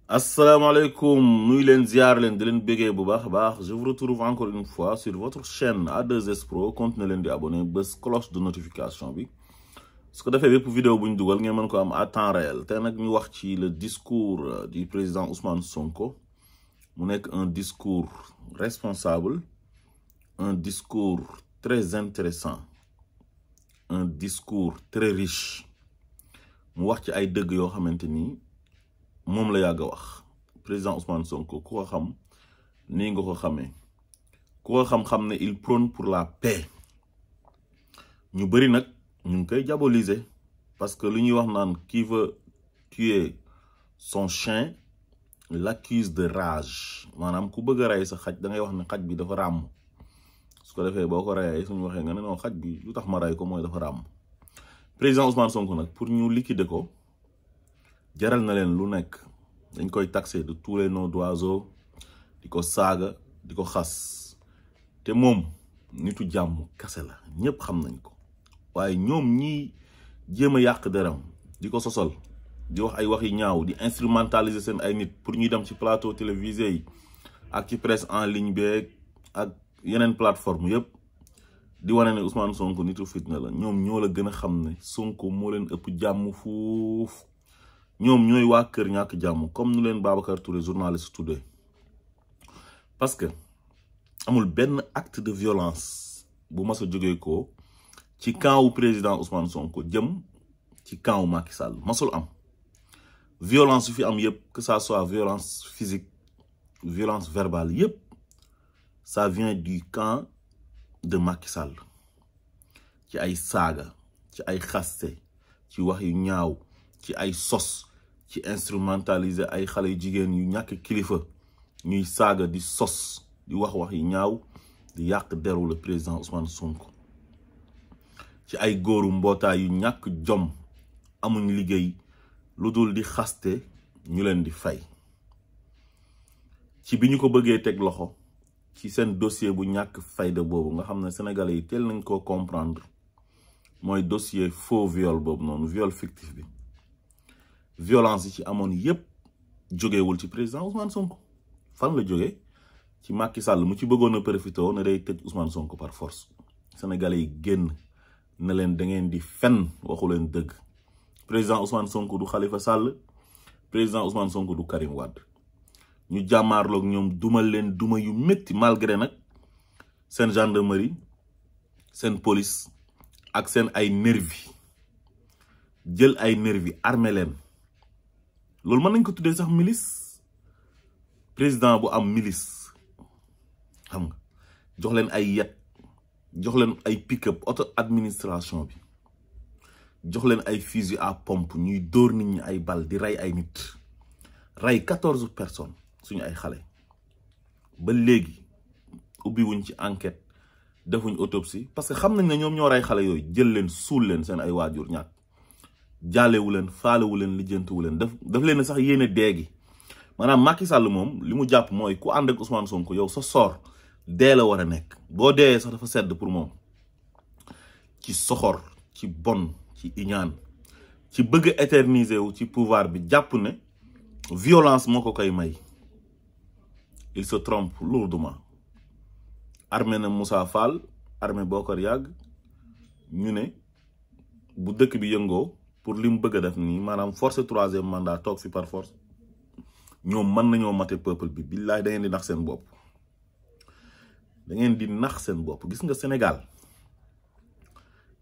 Asalaamaaleykum nuy leen ziar leen di leen bégee bu baax a baax je vous retrouve encore une fois sur votre chaîne A2S Pro continuez leen di abonné bés cloche de notification bi su ko defee bépp vidéo bu ñu dugal ngeen mën ko am à temps réel te nag ñu wax ci le discours du président Ousmane Sonko mu nekk un discours responsable un discours très intéressant un discours très riche mu wax ci ay dëgg yoo xamante ni moom la yàgg a wax président Ousmane Sonko ku ko xam nii nga ko xamee ku ko xam-xam ne il prône pour la paix ñu bëri nag ñu ngi koy diaboliser parce que lu ñuy wax naan qui veut tuer son chien l'accuse de rage maanaam ku bëgg a rey sa xaj da ngay wax ne xaj bi dafa ràmm su ko defee boo ko reyee suñu waxee nga ne non xaj bi lu tax ma rey ko mooy dafa ràmm président Ousmane Sonko nag pour ñu liquider ko jaral na leen lu nekk dañ koy taxé de tous les noms d'oiseaux di ko saaga di ko xas te moom nitu jàmm kase la ñëpp xam nañ ko waaye ñoom ñi jéem a yàq deram di ko sosol di wax ay wax yi ñaaw di instrumentaliser seen ay nit pour ñuy dem ci plateau télévisé yi ak ci presse en ligne beeg ak yeneen plateforme yëpp di wane ne Ousmane Sonko nitu fitna la ñoom ñoo la gën a xam ne Sonko moo leen ëpp jàmm fuuf ñoom ñooy waa kër ñàkk jàmm comme nu leen Babacar Touré journaliste tuddee parce que amul benn acte de violence bu mas a jógee ko ci camp wu président Ousmane Sonko jëm ci camp wu Macky Sall masul am violence yu fi am yëpp que ça soit violence physique violence verbale yëpp ça vient du camp de Macky Sall ci ay saaga ci ay xaste ci wax yu ñaaw ci ay sos ci instrumentaliser ay xale yu jigéen yu ñàkk kilifa ñuy saaga di sos di wax yu ñaaw di yàq deru le président Ousmane Sonko ci ay góoru mbootaay yu ñàkk jom amuñ liggéey lu dul di xaste ñu leen di fay ci bi ñu ko bëggee teg loxo ci seen dossier bu ñàkk fayda boobu nga xam ne sénégalais yi teel nañ koo comprendre mooy dossier faux viol boobu noonu viol fictif bi violence yi ci amoon yépp jógewul ci président Ousmane Sonko fan la jóge ci Macky Sall mu ci bëggoon a profité ne day tëj Ousmane Sonko par force sénégalais yi génn na leen da ngeen di fen waxu leen dëgg président Ousmane Sonko du Khalifa Sall président Ousmane Sonko du Karim Wade ñu jàmmaarloog ñoom dumal leen duma yu métti malgré nag seen gendarmerie seen police ak seen ay nervi jël ay nervi armé leen loolu mën nañ ko tuddee sax milice président bu am milice xam nga jox leen ay yet jox leen ay pick-up auto administration bi jox leen ay fusil à pompe ñuy dóor nit ñi ay bal di rey ay nit rey 14 personnes suñu ay xale ba léegi ubbi wuñ ci enquête defuñ autopsie parce que xam nañ ne ñoom ñoo rey xale yooyu jël leen suul leen seen ay waajur ñàkk jaalewu leen faalewu leen lijjantiwu leen daf leen sax yéene deegi maanaam Macky Sall moom li mu jàpp mooy ku ànd ak Ousmane Sonko yow sa sor dee la war a nekk boo deeyee sax dafa sedd pour moom ci soxor ci bon ci iñaan ci bëgg éterniser wu ci pouvoir bi jàpp ne violence moo ko koy may il se trompe lourdement armée na Moussa Fall armée Bokar Yàgg ñu ne bu dëkk bi yëngoo pour li mu bëgg a def nii maanaam force troisième mandat toog fi par force ñoom mën nañoo mate peuple bi billaay da ngeen di nax seen bopp da ngeen di nax seen bopp gis nga Sénégal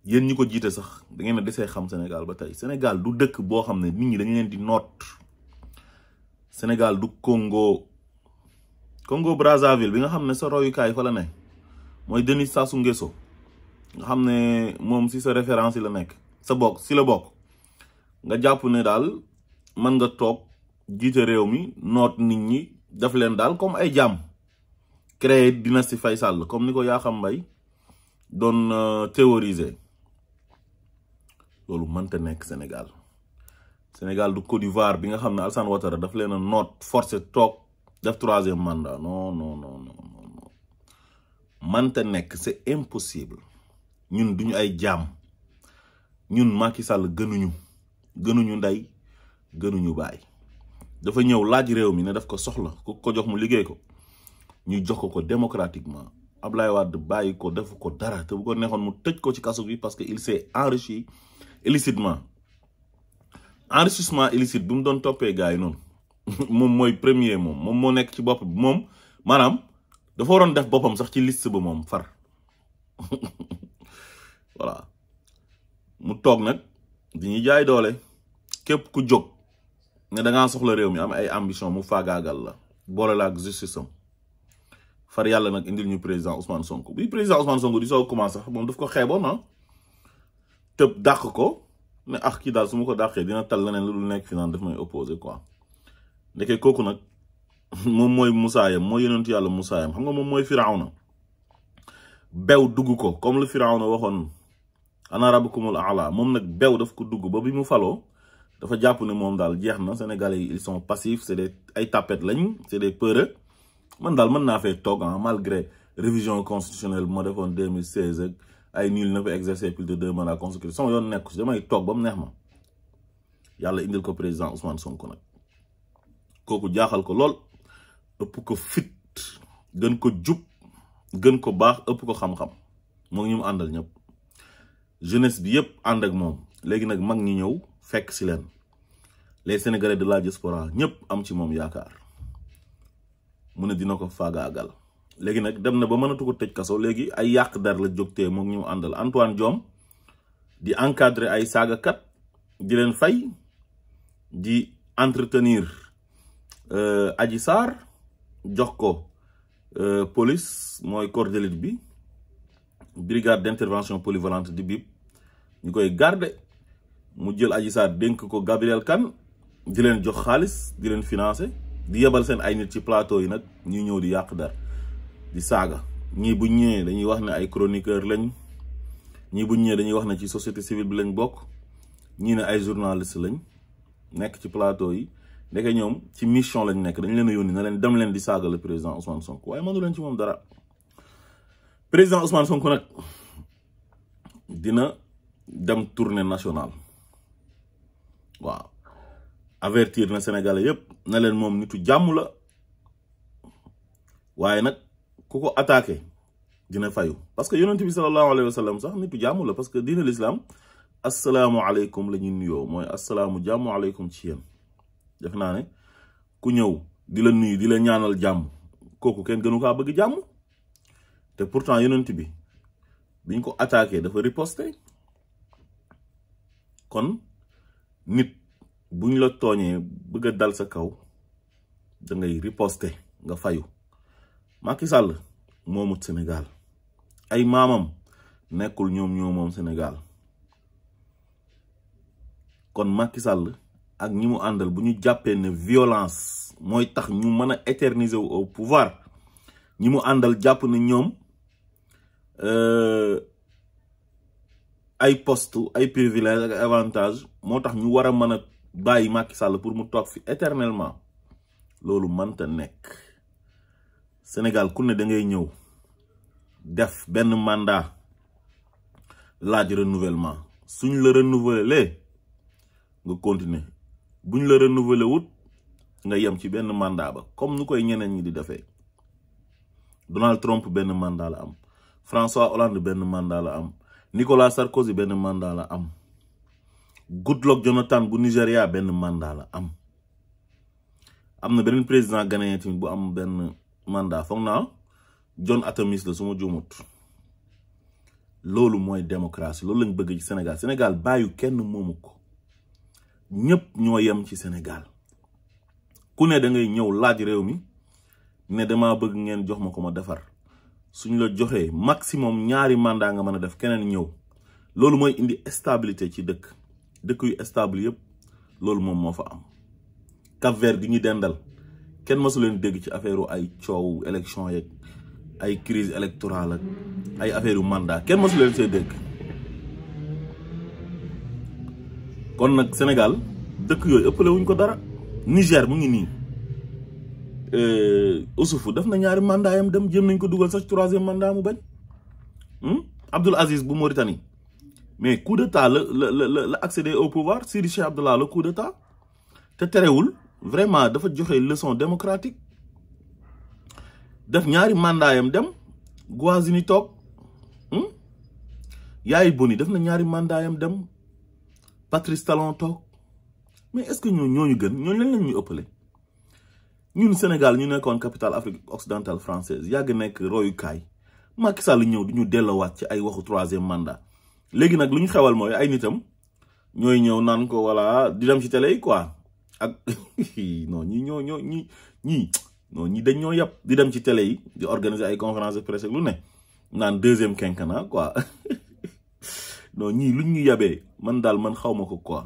yéen ñi ko jiite sax da ngeen a desee xam Sénégal ba tey Sénégal du dëkk boo xam ne nit ñi dañu leen di noot Sénégal du Congo Brazzaville bi nga xam ne sa royukaay fa la ne mooy Denis Sassou Nguesso nga xam ne moom si sa référence yi la nekk sa bokk si la bokk nga jàpp ne daal mën nga toog jiite réew mi noot nit ñi def leen daal comme ay jaam créer dynastie Faye Sall comme ni ko Yakham Mbaye doon théoriser loolu mënta nekk Sénégal Sénégal du Côte d'Ivoire bi nga xam ne Alassane Ouattara daf leen a noot forcé toog def troisième mandat non mënta nekk c'est impossible ñun duñu ay jaam ñun Macky Sall gënuñu ndey gënuñu baay dafa ñëw laaj réew mi ne daf ko soxla ku ko jox mu liggéey ko ñu jox ko démocratiquement Abdoulaye Wade bàyyi ko def ko dara te bu ko neexoon mu tëj ko ci kaso bi parce que il s'est enrichi illicitement enrichissement illicite bi mu doon toppee gars yi noonu moom mooy premier moom moo nekk ci bopp bi moom maanaam dafa waroon def boppam sax ci liste ba moom far voilà mu toog nag di ñuy jaay doole képp ku jóg ne da ngaa soxla réew mi am ay ambition mu faagaagal la boole la ak justice am far yàlla nag indil ñu président Ousmane Sonko bi président Ousmane Sonko di soo commencé sax moom daf ko xeeboon ah tëb dàq ko ne ah kii daal su ma ko dàqee dina tal leneen lu dul nekk fi naan daf may opposé quoi ndeke kooku nag moom mooy musaayam mooy yonentu yàlla musaayam xam nga moom mooy firawna bew dugg ko comme le firawna waxoon ana rabbukumul aala moom nag bew daf ko dugg ba bi mu faloo dafa jàpp ne moom daal jeex na Sénégalais yi ils sont passifs c'est des ay tapettes lañ c'est des peureux man daal mën naa fee toog malgré révision constitutionnelle bu ma defoon 2016 ak ay nul ne peut exercer plus de 2 mandats consécutifs sama yoon nekku si damay toog ba mu neex ma yàlla indil ko président Ousmane Sonko nag kooku jaaxal ko lool ëpp ko fit gën ko jub gën ko baax ëpp ko xam-xam moo ngi ñu mu àndal ñëpp jeunesse bi yëpp ànd ak moom léegi nag mag ñi ñëw fekk si leen les Sénégalais de la diaspora ñëpp am ci moom yaakaar mu ne dina ko faagaagal léegi nag dem na ba mënatu ko tëj kaso léegi ay yàq dar la jógtee moom ñu àndal Antoine Diome di encadrer ay saagakat di leen fay di entretenir Adji Sarr jox ko police mooy corps d'élite bi brigade d'intervention polyvalente di BIP ñu koy garder mu jël Adji Sarr dénk ko Gabriel Kane di leen jox xaalis di leen financer di yebal seen ay nit ci plateau yi nag ñuy ñëw di yàq dar di saaga ñii buñ ñëwee dañuy wax ne ay chroniqueur lañ ñii buñ ñëwee dañuy wax ne ci société civile bi lañ bokk ñii ne ay journaliste lañ nekk ci plateau yi ndeke ñoom ci mission lañ nekk dañ leen a yónni na leen dem leen di saaga le président Ousmane Sonko waaye mënu leen ci moom dara président Ousmane Sonko nag dina dem tournée nationale waaw avertir na Sénégalais yépp na leen moom nitu jàmm la waaye nag ku ko attaqué dina fayu parce que yonent bi sallallahu alayhi wa sallam sax nitu jàmm la parce que diine l'islam assalaamu aleykum la ñuy nuyoo mooy assalaamu jàmm aleykum ci yéen def naa ne ku ñëw di la nuyu di la ñaanal jàmm kooku kenn gënu kaa bëgg jàmm te pourtant yonent bi biñ ko attaqué dafa riposté kon nit buñ la tooñee bëgg a dal sa kaw da ngay riposté nga fayu Macky Sall moomut Sénégal ay maamam nekkul ñoom ñoo moom Sénégal kon Macky Sall ak ñi mu àndal bu ñu jàppee ne violence mooy tax ñu mën a éterniser wu au pouvoir ñi mu àndal jàpp ne ñoom ay poste ay privilège ak avantage moo tax ñu war a mën a bàyyi Macky Sall pour mu toog fi éternellement loolu mënta nekk Sénégal ku ne da ngay ñëw def benn mandat laaj renouvellement suñ la renouveler nga continuer buñ la renouveler wut nga yem ci benn mandat ba comme nu koy ñeneen ñi di defee Donald Trump benn mandat la am François Hollande benn mandat la am Nicolas Sarkozy benn mandat la am Goodluck Jonathan bu Nigeria benn mandat la am na beneen président ghanéen tamit bu am benn mandat foog naa John Atamis la su ma juumut loolu mooy démocratie loolu lañ bëgg ci Sénégal Sénégal bàyyu kenn moomu ko ñëpp ñoo yem ci Sénégal ku ne da ngay ñëw laaj réew mi ne dama bëgg ngeen jox ma ko ma defar suñ la joxee maximum ñaari mandat nga mën a def keneen ñëw loolu mooy indi stabilité ci dëkk yu stable yëpp loolu moom moo fa am Cap-Vert gi ñu dendal kenn mësu leen dégg ci affaire ay coow élection yeeg ay crise électorale ak ay affaire mandat kenn mësu leen see dégg kon nag Sénégal dëkk yooyu ëppale wuñ ko dara Niger mu ngi nii Oussouffou def na ñaari mandat yam dem jëm nañ ko dugal sax 3e mandat mu bañ Abdoul Aziz bu Mauritanie mais coup d'état la accéder au pouvoir Sidi Cheikh Abdallah le coup d'état te terewul vraiment dafa joxe leçon démocratique def ñaari mandaayam dem Guazini toog Yaay Boni def na ñaari mandaayam dem Patrice Talon toog mais est-ce que ñooñu gën ñooñu lañ ñuy ëppale ñun Sénégal ñu nekkoon capitale Afrique occidentale française yàgg nekk royukaay Macky Sall ñëw di ñu delloowaat ci ay waxu 3e mandat léegi nag lu ñu xewal mooy ay nitam ñooy ñëw naan ko voilà di dem ci télé yi quoi ak non ñi dañ ñoo yàpp di dem ci télé yi di organiser ay conférence de presse lu ne naan 2e quinquennat quoi non ñii luñ ñu yabee man daal man xaw ma ko quoi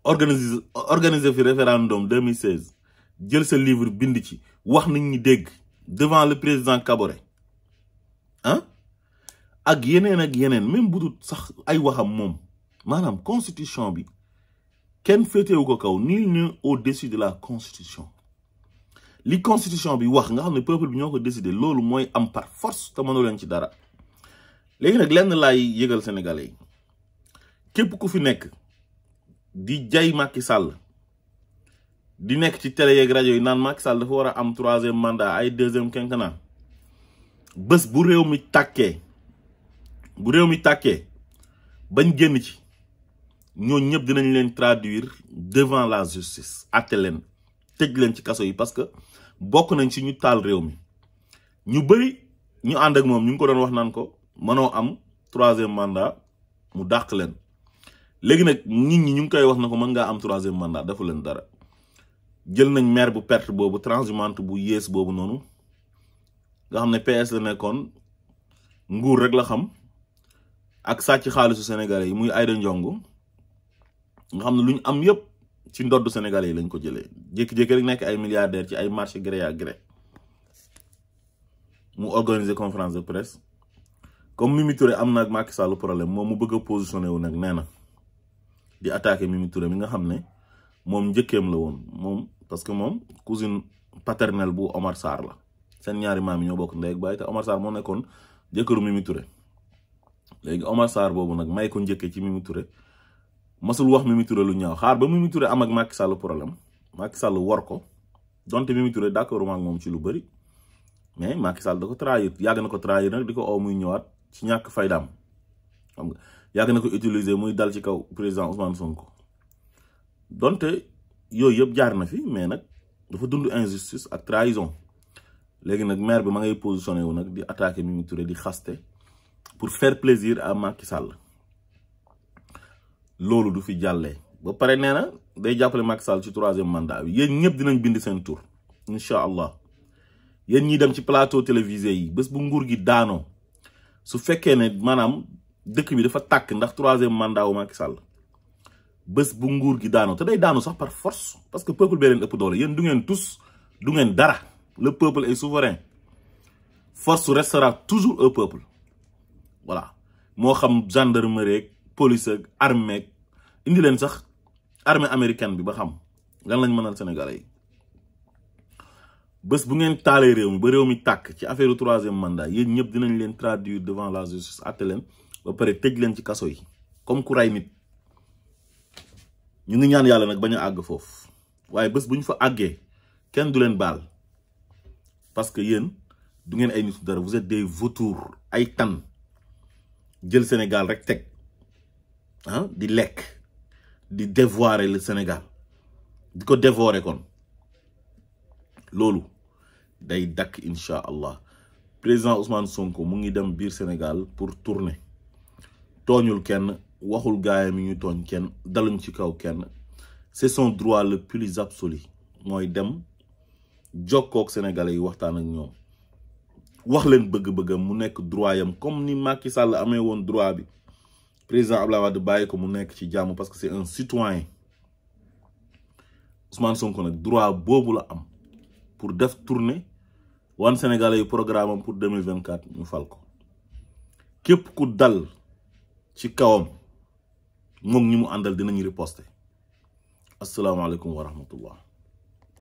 organiser fi référendum 2016 jël sa livre bind ci wax nit ñi dégg devant le président Kaboré ak yeneen même bu dul sax ay waxam moom maanaam constitution bi kenn féetewu ko kaw nul n'est au-dessus de la constitution li constitution bi wax nga xam ne peuple bi ñoo ko décidé loolu mooy am par force te mënu leen ci dara léegi nag lenn laay yëgal sénégalais yi képp ku fi nekk di jay Macky Sall di nekk ci télé yeeg rajo yi naan Macky Sall dafa war a am 3e mandat ay 2e quinquennat bés bu réew mi tàkkee bañ génn ci ñoo ñëpp dinañ leen traduire devant la justice atte leen tëj leen ci kaso yi parce que bokk nañ ci ñu taal réew mi ñu bëri ñu ànd ak moom ñu ngi ko doon wax naan ko mënoo am 3e mandat mu dàq leen léegi nag nit ñi ñu ngi koy wax na ko mën ngaa am 3e mandat defu leen dara jël nañ maire bu perte boobu transhumante bu yées boobu noonu nga xam ne PS la nekkoon nguur rek la xam ak sàcc xaalisu sénégalais yi muy Aïda Ndiongue nga xam ne lu ñu am yëpp ci ndoddu sénégalais yi lañ ko jëlee jékki-jékki rek nekk ay milliardaire ci ay marché gré à gré mu organiser conférence de presse comme Mimi Touré am na ak Macky Sall problème moom mu bëgg a positionné wu nag nee na di attaqué Mimi Touré mi nga xam ne moom njëkkeem la woon moom parce que moom cousine paternelle bu Omar Sarr la seen ñaari maam yi ñoo bokk ndey ak baay te Omar Sarr moo nekkoon jëkkëru Mimi Touré léegi Omar Sarr boobu nag may ko njëkkee ci Mimi Touré masul wax Mimi Touré lu ñaaw xaar ba Mimi Touré am ak Macky Sall problème Macky Sall war ko donte Mimi Touré d'accord ak moom ci lu bëri mais Macky Sall da ko trahir yàgg na ko trahir nag di ko oo muy ñëwaat ci ñàkk faydaam xam nga yàgg na ko utiliser muy dal ci kaw président Ousmane Sonko donte yooyu yëpp jaar na fi mais nag dafa dund injustice ak trahison léegi nag maire bi ma ngay positionné wu nag di attaquer Mimi Touré di xaste pour faire plaisir à Macky Sall loolu du fi jàllee ba pare nee na day jàppale Macky Sall ci 3e mandat bi yéen ñëpp dinañ bind seen tur incha allah yéen ñi dem ci plateau télévisé yi bés bu nguur gi daanoo su fekkee ne maanaam dëkk bi dafa tàkk ndax 3e mandat wu Macky Sall bés bu nguur gi daanoo te day daanu sax par force parce que peuple bee leen ëpp doole yéen du ngeen tous du ngeen dara le peuple est souverain force restera toujours au peuple voilà moo xam gendarmerie ak police ak armée indi leen sax armée américaine bi ba xam lan lañ mënal sénégalais yi bés bu ngeen taalee réew mi ba réew mi tàkk ci affaire 3e mandat yéen ñëpp dinañ leen traduire devant la justice atte leen ba pare tëj leen ci kaso yi comme ku ray nit ñu ngi ñaan yàlla nag bañ a àgg foofu waaye bés bu ñu fa àggee kenn du leen baal parce que yéen du ngeen ay nit dara vous êtes des vautours ay tan jël Sénégal rek teg di lekk di dévorer le Sénégal di ko dévorer kon loolu day dakk incha allah président Ousmane Sonko mu ngi dem biir Sénégal pour tourner tooñul kenn waxul gaayam yi ñu tooñ kenn daluñ ci kaw kenn c'est son droit le plus absolu mooy dem jokkook sénégalais yi waxtaan ak ñoom wax leen bëgg-bëggam mu nekk droit yam comme ni Macky Sall amee woon droit bi président Abdallah Wade bàyyi ko mu nekk ci jàmm parce que c'est un citoyen Ousmane Sonko nag droit boobu la am pour def tournée wan sénégalais yi programme am pour 2024 ñu fal ko képp ku dal ci kawam moom ñi mu àndal dinañu riposter asalaamaaleykum wa rahmatullah